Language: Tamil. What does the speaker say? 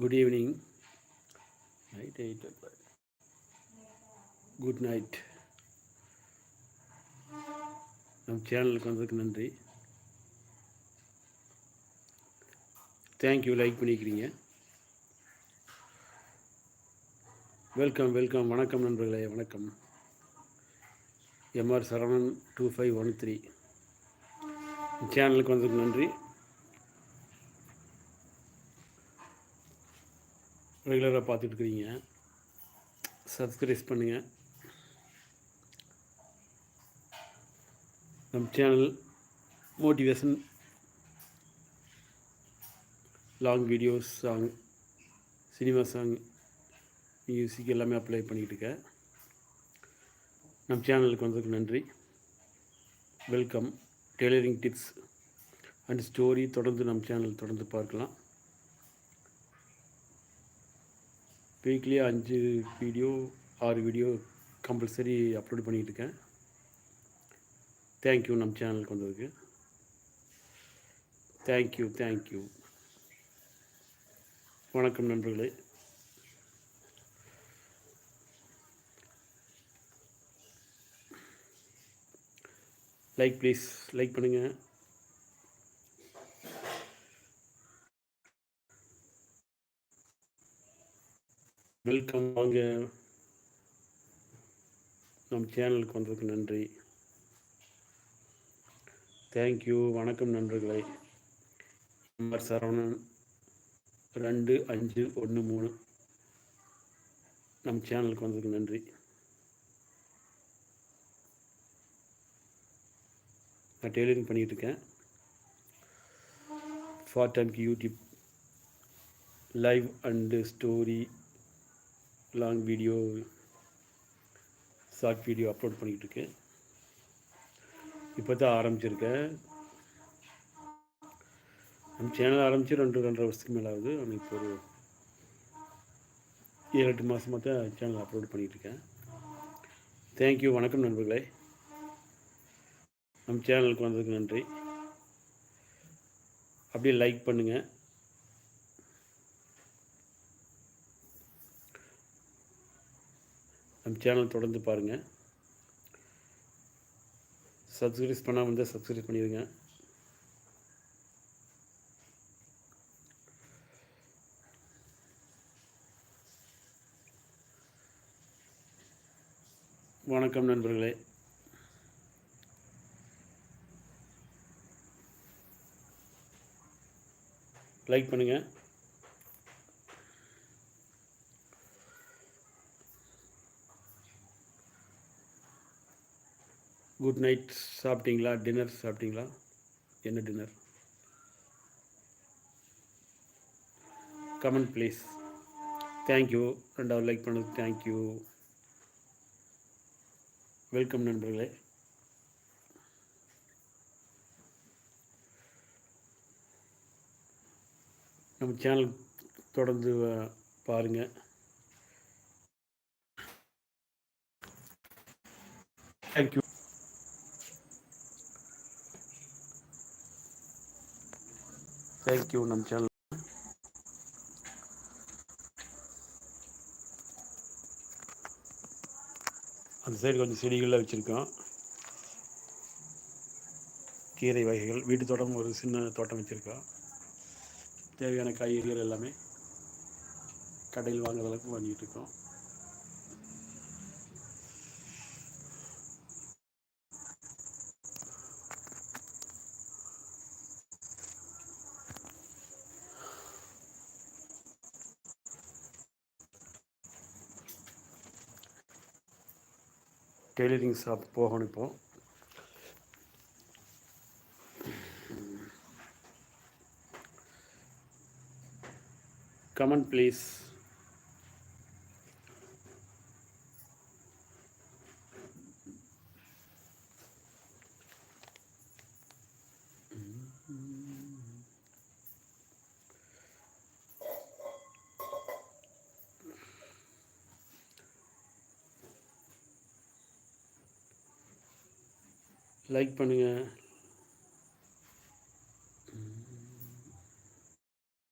Good evening. Night 8 good night. நம்ம சேனலுக்கு வந்ததுக்கு நன்றி. தேங்க்யூ. லைக் பண்ணிக்கிறீங்க. Welcome welcome. வணக்கம் நண்பர்களே, வணக்கம். எம்ஆர் சரவணன் 2513 சேனலுக்கு வந்ததுக்கு நன்றி. ரெகுலராக பார்த்துட்ருக்கிறீங்க. சப்ஸ்கிரைப் பண்ணுங்கள். நம்ம channel motivation, long videos, song, cinema song, music எல்லாமே அப்ளை பண்ணிக்கிட்டு இருக்கேன். நம்ம சேனலுக்கு வந்ததுக்கு நன்றி. Welcome. Tailoring tips and story தொடர்ந்து நம்ம சேனல் தொடர்ந்து பார்க்கலாம். Weekly 5 video 6 video compulsory upload பண்ணிகிட்டு இருக்கேன். தேங்க்யூ. நம்ம சேனலுக்கு வந்ததுக்கு தேங்க்யூ தேங்க்யூ. வணக்கம் நண்பர்களே. லைக் ப்ளீஸ், லைக் பண்ணுங்கள். வெல்கம். வாங்க. நம் சேனலுக்கு வந்ததுக்கு நன்றி. தேங்க்யூ. வணக்கம் நண்பர்களே. எம்ஆர் சரவணன் 2513 நம் சேனலுக்கு வந்ததுக்கு நன்றி. நான் டெய்லரிங் பண்ணிகிட்ருக்கேன். பார்ட் டைம்க்கு YouTube live and story, long video, short video upload பண்ணிகிட்ருக்கேன். இப்போ தான் ஆரம்பிச்சிருக்கேன். நம்ம சேனல் ஆரம்பித்து 2-2.5 வருஷத்துக்கு மேலே ஆகுது. ஆனால் இப்போ ஒரு 7-8 மாதமாக தான் சேனல் அப்லோட் பண்ணிகிட்ருக்கேன். தேங்க்யூ. வணக்கம் நண்பர்களே. நம்ம சேனலுக்கு வந்ததுக்கு நன்றி. அப்படியே லைக் பண்ணுங்கள். நம்ம சேனல் தொடர்ந்து பாருங்கள். சப்ஸ்கிரைப் பண்ணாமல் இருந்தால் சப்ஸ்கிரைப் பண்ணிடுங்க. வணக்கம் நண்பர்களே. லைக் பண்ணுங்கள். Good night. சாப்பிட்டீங்களா? டின்னர் சாப்பிட்டீங்களா? என்ன டின்னர்? Comment please. தேங்க்யூ. 2வது லைக் பண்ணது தேங்க்யூ. வெல்கம் நண்பர்களே. நம்ம சேனல் தொடர்ந்து பாருங்கள். தேங்க்யூ. தேங்க்யூ. நம்ம சேனல் அந்த சைடு கொஞ்சம் செடிகளில் வச்சுருக்கோம். கீரை வகைகள், வீட்டு தோட்டம், ஒரு சின்ன தோட்டம் வச்சுருக்கோம். தேவையான காய்கறிகள் எல்லாமே கடையில் வாங்குற அளவுக்கு வாங்கிட்டு இருக்கோம். டெய்லரிங் ஷாப் போகணும். இப்போ கமெண்ட் ப்ளீஸ். லைக் பண்ணுங்கள்.